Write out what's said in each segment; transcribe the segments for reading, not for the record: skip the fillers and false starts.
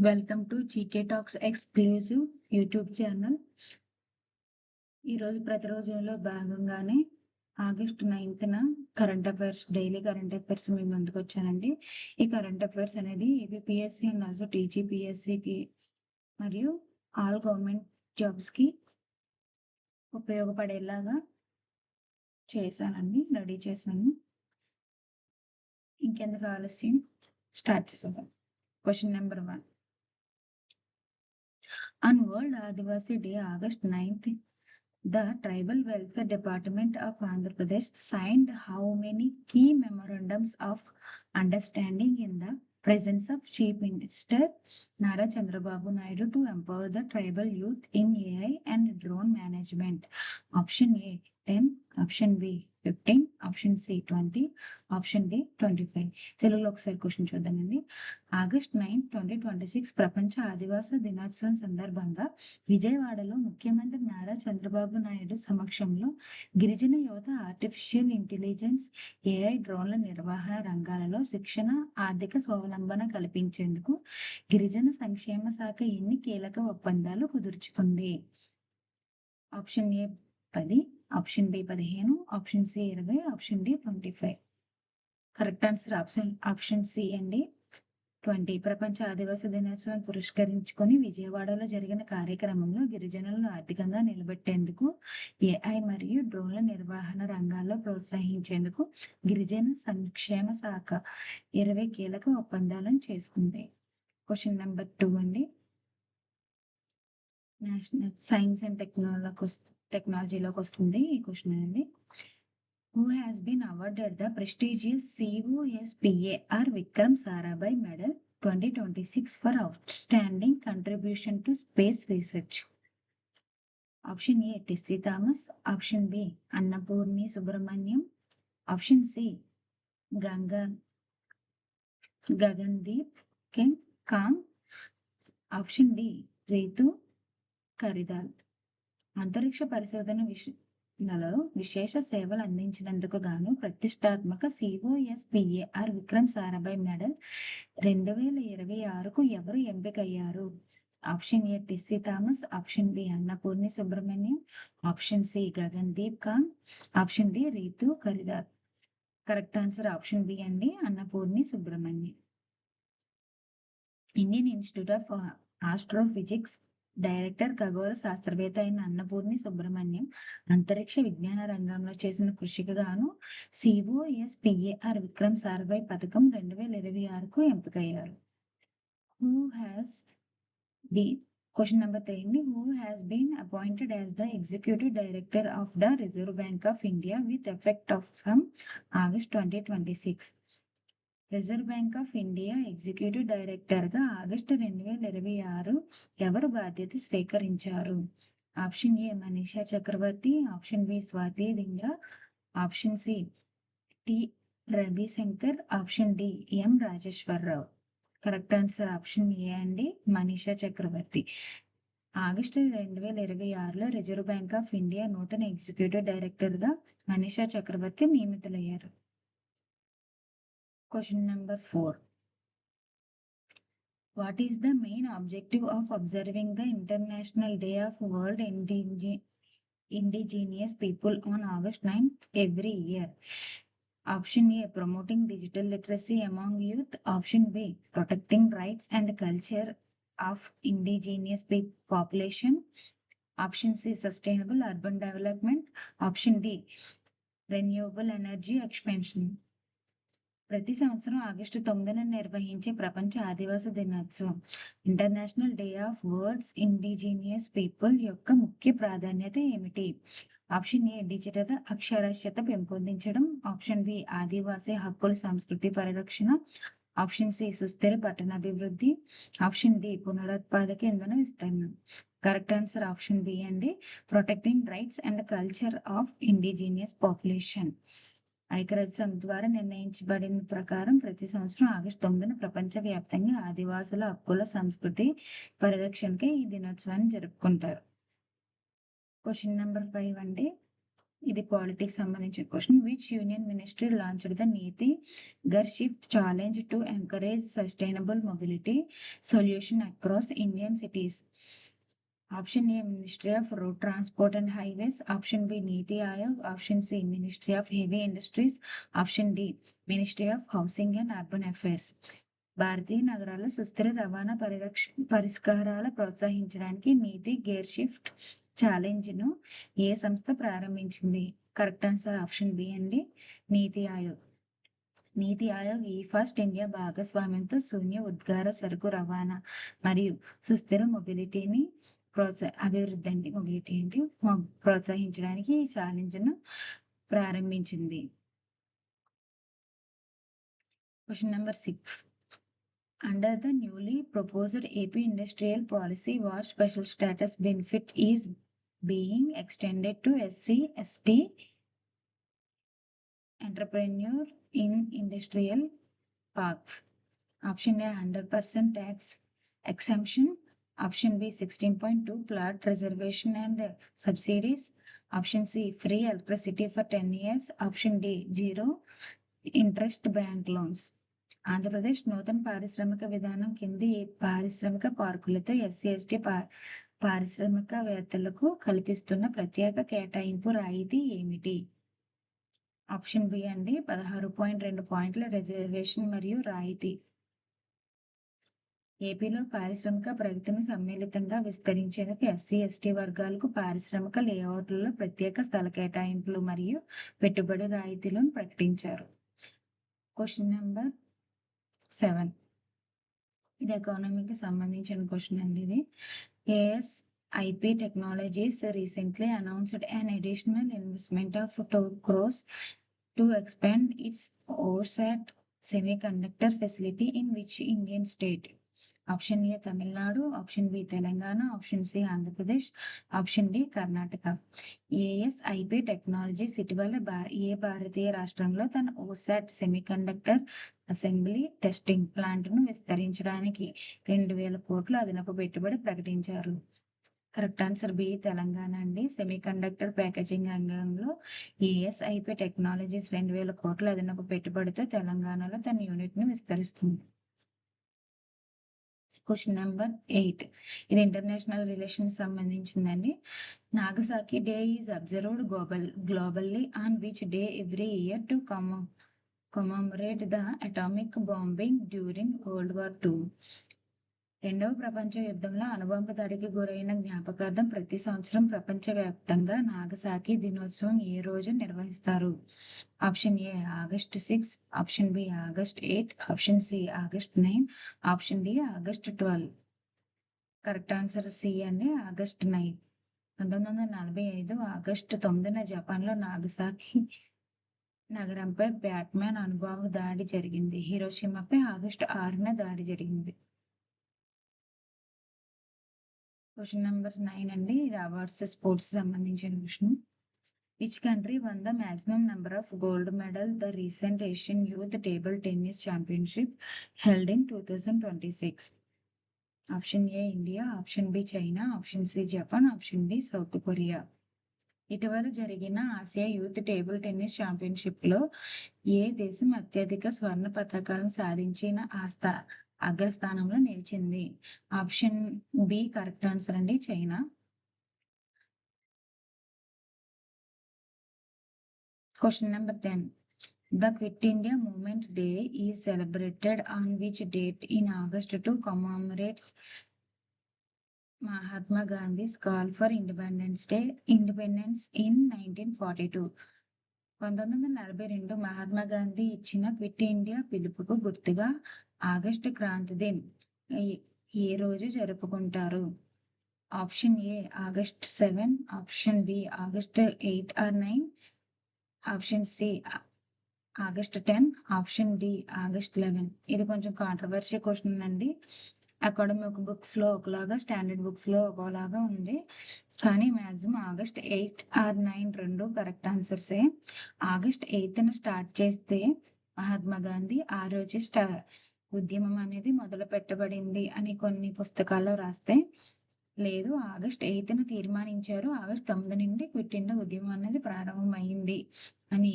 Welcome to GK talks exclusive YouTube channel. ఈరోజు ప్రతిరోజులో భాగంగానే August 9న daily current affairs మీ ముందుకు వచ్చానండి. ఈ కరెంట్ అఫైర్స్ అనేది ఏపీఎస్సి అండ్ ఆల్సో టీజీపీఎస్సికి మరియు ఆల్ గవర్నమెంట్ జాబ్స్కి ఉపయోగపడేలాగా రెడీ చేశాను. ఇంకెందుకు ఆలస్యం, స్టార్ట్ చేసేద్దాం. Question number 1. On World Adivasi Day, August 9th, the Tribal Welfare Department of Andhra Pradesh signed how many key memorandums of understanding in the presence of Chief Minister Nara Chandrababu Naidu to empower the tribal youth in AI and drone management? Option A 10, option B 15, option C 20, option D 25. తెలుగులో ఒకసారి question చూద్దామండి. August 9, 2026 ప్రపంచ ఆదివాసీ దినోత్సవం సందర్భంగా విజయవాడలో ముఖ్యమంత్రి నారా చంద్రబాబు నాయుడు సమక్షంలో గిరిజన యువత ఆర్టిఫిషియల్ ఇంటెలిజెన్స్, ఏఐ, డ్రోన్ల నిర్వహణ రంగాలలో శిక్షణ, ఆర్థిక స్వావలంబన కల్పించేందుకు గిరిజన సంక్షేమ శాఖ ఎన్ని కీలక ఒప్పందాలు కుదుర్చుకుంది? Option A 10, option B 15, option C 20, option D 25. Correct answer option C అండి, 20. ప్రపంచ ఆదివాసీ దినోత్సవం పురస్కరించుకొని విజయవాడలో జరిగిన కార్యక్రమంలో గిరిజనులను ఆర్థికంగా నిలబెట్టేందుకు, ఏఐ మరియు డ్రోన్ల నిర్వహణ రంగాల్లో ప్రోత్సహించేందుకు గిరిజన సంక్షేమ శాఖ 20 కీలక ఒప్పందాలను చేసుకుంది. క్వశ్చన్ నెంబర్ 2 అండి. నేషనల్ సైన్స్ అండ్ టెక్నాలజీలోకి వస్తుంది ఈ క్వశ్చన్ అనేది. Who has been awarded the prestigious COSPAR Vikram Sarabhai Medal 2026 for outstanding contribution to space research? Option A Tessie Thomas, option B Annapurni Subramaniam, option C Gagandeep Kang, option D Ritu Karidhar. అంతరిక్ష పరిశోధన విశేష సేవలు అందించినందుకు గాను ప్రతిష్టాత్మక COSPAR Vikram Sarabhai medal 2026కు ఎవరు ఎంపికయ్యారు? Option A Tessy Thomas, option B Annapurni Subramaniam, option C Gagandeep Kang, option D Ritu Karidhal. Correct answer option B అండి, Annapurni Subramaniam. Indian Institute of Astrophysics director, ఖగోళ శాస్త్రవేత్త అయిన అన్నపూర్ణి సుబ్రహ్మణ్యం అంతరిక్ష విజ్ఞాన రంగంలో చేసిన కృషికి గాను COSPAR విక్రమ్ సారాభాయ్ పథకం 2026కు ఎంపికయ్యారు. క్వశ్చన్ నెంబర్ 3 అండి. Who has been appointed as the Executive Director of the Reserve Bank of India with effect from August 2026? Reserve Bank of India executive డైరెక్టర్గా ఆగస్టు 2026 ఎవరు బాధ్యత స్వీకరించారు? Option A Manisha Chakraborty, option B Swati Dhingra, option C T Ravishankar, option D M Rajeshwara Rao. Correct answer option A అండి, Manisha Chakraborty. August 2026లో Reserve Bank of India నూతన executive డైరెక్టర్గా మనీషా చక్రవర్తి నియమితులయ్యారు. Question number 4. What is the main objective of observing the International Day of World Indigenous People on August 9th every year? Option A promoting digital literacy among youth, option B protecting rights and culture of indigenous population, option C sustainable urban development, option D renewable energy expansion. ప్రతి సంవత్సరం August 9న నిర్వహించే ప్రపంచ ఆదివాసీ దినోత్సవం international day of world's indigenous people యొక్క ముఖ్య ప్రాధాన్యత ఏమిటి? Option A digital అక్షరాస్యత పెంపొందించడం, ఆప్షన్ బి ఆదివాసీ హక్కుల సంస్కృతి పరిరక్షణ, ఆప్షన్ సి సుస్థిర పట్టణాభివృద్ధి, ఆప్షన్ డి పునరుత్పాదక ఇంధన విస్తరణ. కరెక్ట్ ఆన్సర్ ఆప్షన్ బి అండి, protecting rights and culture of indigenous population. ఐక్యరాజ్య సమితి ద్వారా నిర్ణయించబడిన ప్రకారం ప్రతి సంవత్సరం ఆగస్టు 9న ప్రపంచవ్యాప్తంగా ఆదివాసుల హక్కుల సంస్కృతి పరిరక్షణకై ఈ దినోత్సవాన్ని జరుపుకుంటారు. క్వశ్చన్ నెంబర్ 5 అండి. ఇది పాలిటిక్స్ సంబంధించిన question. Which union ministry launched the Niti gear shift challenge to encourage sustainable mobility solution across Indian cities? Option A ministry of road transport and highways, option B Niti Aayog, option C ministry of heavy industries, option D ministry of housing and urban affairs. భారతీయ నగరాల్లో సుస్థిర రవాణా పరిష్కారాల ప్రోత్సహించడానికి నీతి gear shift challenge ను ఏ సంస్థ ప్రారంభించింది? Correct answer option B అండి, నీతి ఆయోగ్. నీతి ఆయోగ్ ఈ ఫాస్ట్ ఇండియా భాగస్వామ్యంతో శూన్య ఉద్గార సరుకు రవాణా మరియు సుస్థిర మొబిలిటీని అభివృద్ధి అండి మొబిలిటీ ఏంటి ప్రోత్సహించడానికి ఈ ఛాలెంజ్ ను ప్రారంభించింది. Question number 6. Under the newly proposed AP industrial policy, what special status benefit is being extended to SC, ST entrepreneur in industrial parks? Option A 100% tax exemption, option B 16.2 plot reservation and subsidies, option C free electricity for 10 years, option D 0 interest bank loans. Andhra Pradesh నూతన పారిశ్రామిక విధానం కింది పారిశ్రామిక పార్కులతో SC ST పారిశ్రామికవేత్తలకు కల్పిస్తున్న ప్రత్యేక కేటాయింపు రాయితీ ఏమిటి? ఆప్షన్ బి అండి 16.2 పాయింట్ల రిజర్వేషన్ మరియు రాయితీ. ఏపీలో పారిశ్రామిక ప్రగతిని సమ్మిళితంగా విస్తరించేందుకు ఎస్సీ ఎస్టీ వర్గాలకు పారిశ్రామిక లేఅవుట్లలో ప్రత్యేక స్థల కేటాయింపులు మరియు పెట్టుబడి రాయితీలను ప్రకటించారు. Question number 7. ఇది ఎకానమీకి సంబంధించిన క్వశ్చన్ అండి. ఇది ASIP Technologies recently announced an additional investment of 2 crores to expand its OSAT semiconductor facility in which Indian state? Option A Tamil Nadu, option B Telangana, option C Andhra Pradesh, option D Karnataka. ASIP technologies ఇటీవల ఏ భారతీయ రాష్ట్రంలో తన OSAT semiconductor assembly testing plant ను విస్తరించడానికి 2,000 కోట్ల అదనపు పెట్టుబడి ప్రకటించారు? కరెక్ట్ ఆన్సర్ బి తెలంగాణ అండి. సెమీకండక్టర్ ప్యాకేజింగ్ రంగంలో ASIP టెక్నాలజీస్ 2,000 కోట్ల అదనపు పెట్టుబడితో తెలంగాణలో తన యూనిట్ ను విస్తరిస్తుంది. Question number 8. ఇది ఇంటర్నేషనల్ రిలేషన్స్ సంబంధించిందండి. Nagasaki day is observed globally on which day every year to commemorate the atomic bombing during World War II? రెండవ ప్రపంచ యుద్ధంలో అణుబాంబు దాడికి గురైన జ్ఞాపకార్థం ప్రతి సంవత్సరం ప్రపంచవ్యాప్తంగా నాగసాకి దినోత్సవం ఏ రోజు నిర్వహిస్తారు? Option A August 6, option B August 8, option C August 9, option D August 12. Correct answer C అండి, ఆగస్ట్ 9. 1945 ఆగస్టు 9న జపాన్లో నాగసాకి నగరంపై బ్యాట్మ్యాన్ అణుబాంబు దాడి జరిగింది. హిరోషిమాపై ఆగస్టు 6న దాడి జరిగింది. క్వశ్చన్ నెంబర్ 9 అండి. ఇది అవార్డ్స్ స్పోర్ట్స్ సంబంధించిన question. Which country won the maximum number of gold medal the recent Asian youth table tennis championship held in 2026? Option A India, option B China, option C Japan, option D South Korea. ఇటీవల జరిగిన ఆసియా youth table tennis championship లో ఏ దేశం అత్యధిక స్వర్ణ పతకాలను సాధించిన అగ్రస్థానంలో నిలిచింది? ఆప్షన్ బి కరెక్ట్ ఆన్సర్ అండి, China. Question number 10. The Quit India Movement Day is celebrated on which date in August to commemorate Mahatma Gandhi's call for independence in 1942? 1942 Mahatma Gandhi ఇచ్చిన క్విట్ ఇండియా పిలుపుకు గుర్తుగా ఆగస్టు క్రాంతి దిన్ ఏ రోజు జరుపుకుంటారు? Option A August 7, option B August 8 or 9, option C August 10, option D August 11. ఇది కొంచెం controversial question అండి. Academic books లో ఒకలాగా, స్టాండర్డ్ బుక్స్ లో ఒకలాగా ఉంది. కానీ మ్యాక్సిమం ఆగస్ట్ 8 or 9 రెండు కరెక్ట్ ఆన్సర్సే. ఆగస్ట్ 8న స్టార్ట్ చేస్తే మహాత్మా గాంధీ ఆ రోజు ఉద్యమం అనేది మొదలు పెట్టబడింది అని కొన్ని పుస్తకాల్లో రాస్తే, లేదు. ఆగస్ట్ 8న తీర్మానించారు. ఆగస్ట్ 9 నుండి క్విట్ ఇండియా ఉద్యమం అనేది ప్రారంభమైంది అని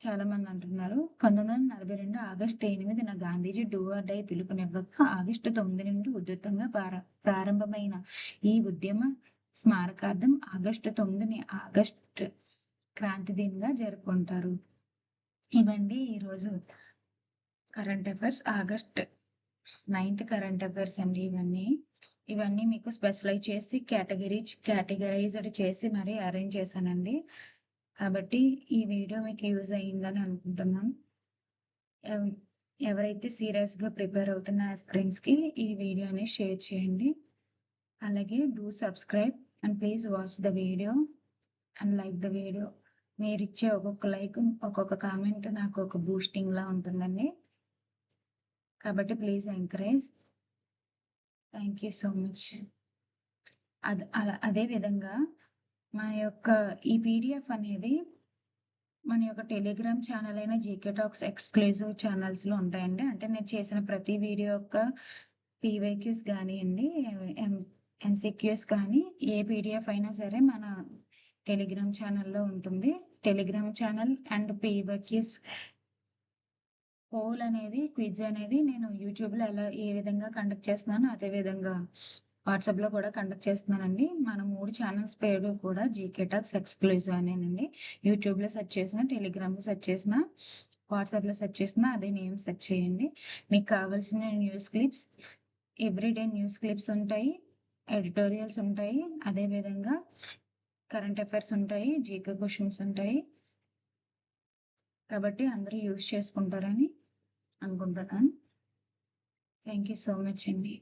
చాలామంది అంటున్నారు. 1942 ఆగస్టు 8న గాంధీజీ డూ ఆర్ డై పిలుపునివ్వగా ఆగస్టు 9 నుండి ఉధృతంగా ప్రారంభమైన ఈ ఉద్యమ స్మారకార్థం ఆగస్టు 9ని ఆగస్ట్ క్రాంతి దినంగా జరుపుకుంటారు. ఇవండి ఈరోజు current affairs. August 9th current affairs అండి ఇవన్నీ. ఇవన్నీ మీకు స్పెషలైజ్ చేసి కేటగరైజ్డ్ చేసి మరీ అరేంజ్ చేశానండి. కాబట్టి ఈ వీడియో మీకు యూజ్ అయిందని అనుకుంటున్నాను. ఎవ్ ఎవరైతే సీరియస్‌గా ప్రిపేర్ అవుతున్న ఆస్పిరెంట్స్‌కి ఈ వీడియోని షేర్ చేయండి. అలాగే do subscribe and please watch the video and like the video. మీరిచ్చే ఒక్కొక్క లైక్, ఒక్కొక్క కామెంట్ నాకు ఒక బూస్టింగ్‌లా ఉంటుందండి. కాబట్టి please encourage. Thank you so much. అదే విధంగా మన యొక్క ఈ పీడిఎఫ్ అనేది మన యొక్క టెలిగ్రామ్ ఛానల్ అయిన జీకే టాక్స్ ఎక్స్‌క్లూజివ్ ఛానల్స్‌లో ఉంటాయండి. అంటే నేను చేసిన ప్రతి వీడియో యొక్క పీవైక్యూస్ గానియండి, ఎం ఎంసీక్యూస్ కానీ ఏ పీడిఎఫ్ అయినా సరే మన టెలిగ్రామ్ ఛానల్‌లో ఉంటుంది. Telegram channel and PYQs poll అనేది, క్విజ్ అనేది నేను యూట్యూబ్‌లో ఏ విధంగా కండక్ట్ చేస్తున్నానో అదే విధంగా వాట్సాప్‌లో కూడా కండక్ట్ చేస్తున్నానండి. మన 3 ఛానల్స్ పేరు కూడా జీకే టాక్స్ ఎక్స్‌క్లూజివ్ అనేనండి. యూట్యూబ్‌లో సెర్చ్ చేసినా, టెలిగ్రామ్‌లో సెర్చ్ చేసినా, వాట్సాప్‌లో సెర్చ్ చేసినా అదే నేమ్ సెర్చ్ చేయండి. మీకు కావాల్సిన news clips, everyday news clips ఉంటాయి, ఎడిటోరియల్స్ ఉంటాయి. అదే విధంగా కరెంట్ అఫైర్స్ ఉంటాయి, జీకే క్వెషన్స్ ఉంటాయి. కాబట్టి అందరూ యూజ్ చేసుకుంటారని అనుకుంటున్నాను. థ్యాంక్ యూ సో మచ్ అండి.